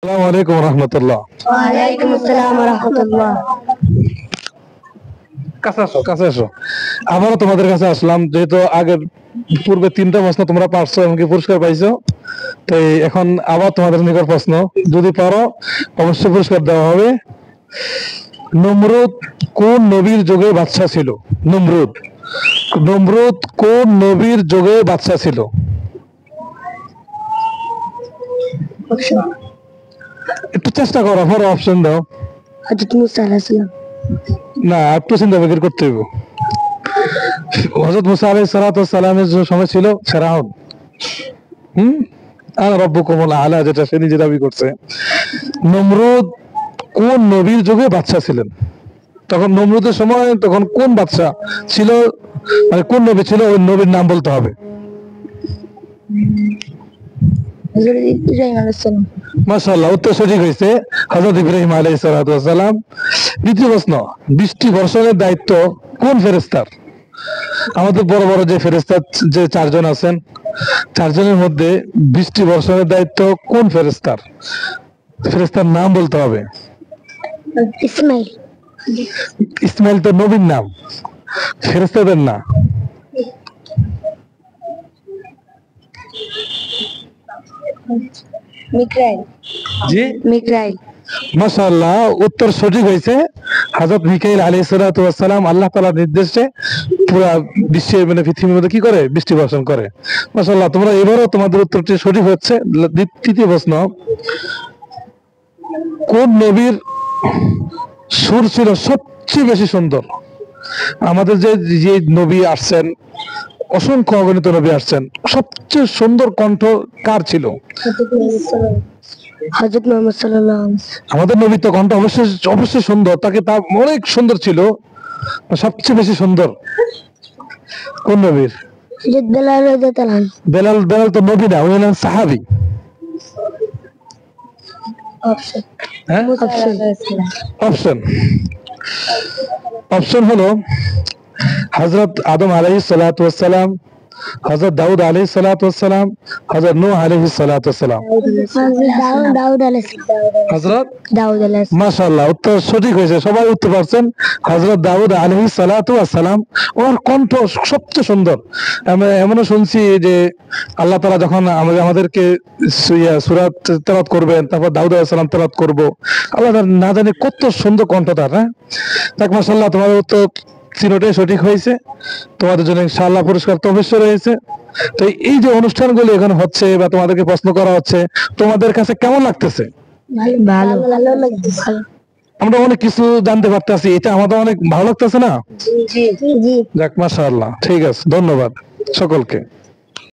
আসসালামু আলাইকুম রহমতুল্লাহ। ওয়ালাইকুম আসসালাম ওয়া রাহমাতুল্লাহ। কাছে এসো। আবারও তোমাদের কাছে আসলাম, যেহেতু আগের পূর্বে 3টা প্রশ্ন তোমরা পারছো, এমনকি পুরস্কার পাইছো। তো এখন আবার তোমাদের নিকট প্রশ্ন, যদি পারো অবশ্যই পুরস্কার দেওয়া হবে। নমরুদ কোন নবীর যুগে বাদশা ছিল? নমরুদ নমরুদ কোন নবীর যুগে বাদশা ছিল? একটু চেষ্টা করো, পরে অপশন দাও। হযরত মুসা আলাইহিস সালাম। না, একটু চিন্তা ফিকির করতে হবে। হযরত মুসা আলাইহিস সালামের যে সময় ছিল ফেরাউন। আর রব্বুকুমুল আলা, যেটা সে নিজে দাবি করছে। নমরুদ কোন নবীর যুগে বাদশা ছিলেন? তখন নমরুদের সময় তখন কোন বাদশা ছিল, মানে কোন নবী ছিল, ওই নবীর নাম বলতে হবে। হযরত ইব্রাহিম আলাইহিস সালাম। মাশাআল্লাহ, উত্তর সঠিক হয়েছে, হযরত ইব্রাহিম আলাইহিস সালাম। দ্বিতীয় প্রশ্ন, বৃষ্টি বর্ষণের দায়িত্ব কোন ফেরেশতার? আমাদের বড় বড় যে ফেরেশতা যে 4জন আছেন, 4জনের মধ্যে বৃষ্টি বর্ষণের দায়িত্ব কোন ফেরেশতার? ফেরেশতার নাম বলতে হবে। ইসমাইল। ইসমাইল তো নবীর নাম, ফেরেশতাদের না। মিকাইল। জি, মিকাইল। মাশাআল্লাহ, উত্তর সঠিক হয়েছে। হযরত মিকাইল আলাইহিস সালাম আল্লাহ তাআলার নির্দেশে পুরো বিশ্বে, মানে পৃথিবীর মধ্যে কি করে? বৃষ্টি বর্ষণ করে। মাশাআল্লাহ, তোমরা এবারও তোমাদের উত্তরটি সঠিক হচ্ছে। তৃতীয় প্রশ্ন, কোন নবীর সুর ছিল সবচেয়ে বেশি সুন্দর? আমাদের যে যে নবী আসছেন, অসংখ্য অগণিত নবী আসছেন, সবচেয়ে সুন্দর কণ্ঠ কার ছিল? হযরত মুহাম্মদ সাল্লাল্লাহু আলাইহি ওয়াসাল্লাম। আমাদের নবী তো কণ্ঠ অবশ্যই অবশ্যই সুন্দর, তাকে তা অনেক সুন্দর ছিল। সবচেয়ে বেশি সুন্দর কোন নবীর? হযরত বেলাল রাদিয়াল্লাহু আনহু। বেলাল তো নবী না, উনি হলেন সাহাবী। অপশন। হ্যাঁ, অপশন অপশন হলো হযরত আদম আলাইহিস সালাতু ওয়াস সালাম, হযরত দাউদ আলাইহিস সালাতু ওয়াস সালাম, হযরত নূহ আলাইহিস সালাতু ওয়াস সালাম। দাউদ আলাইহিস সালাম। হযরত দাউদ আলাইহিস সালাম। মাশাআল্লাহ, উত্তর সঠিক হয়েছে, সবাই উত্তর পারছেন। হযরত দাউদ আলাইহিস সালাতু ওয়াস সালাম, ওর কণ্ঠ সবচেয়ে সুন্দর। এমনও শুনছি যে আল্লাহ তাআলা যখন আমাদেরকে সূরা তেলাওয়াত করবেন, তারপর দাউদ আলাইহিস সালাম তেলাওয়াত করব, আল্লাহ না জানি কত সুন্দর কণ্ঠ তার। হ্যাঁ, যাক মাশাআল্লাহ, তোমাদের উত্তর তিনটাই সঠিক হয়েছে। তোমাদের জন্য ইনশাআল্লাহ পুরস্কার তো অবশ্যই রয়েছে। তো এই যে অনুষ্ঠানগুলো এখন হচ্ছে বা তোমাদেরকে প্রশ্ন করা হচ্ছে, তোমাদের কাছে কেমন লাগতেছে? ভালো ভালো লাগতেছে। আমরা অনেক কিছু জানতে পারতেছি, এটা আমাদের অনেক ভালো লাগতেছে না? জি জি জি। যাক মাশাআল্লাহ, ঠিক আছে, ধন্যবাদ সকলকে।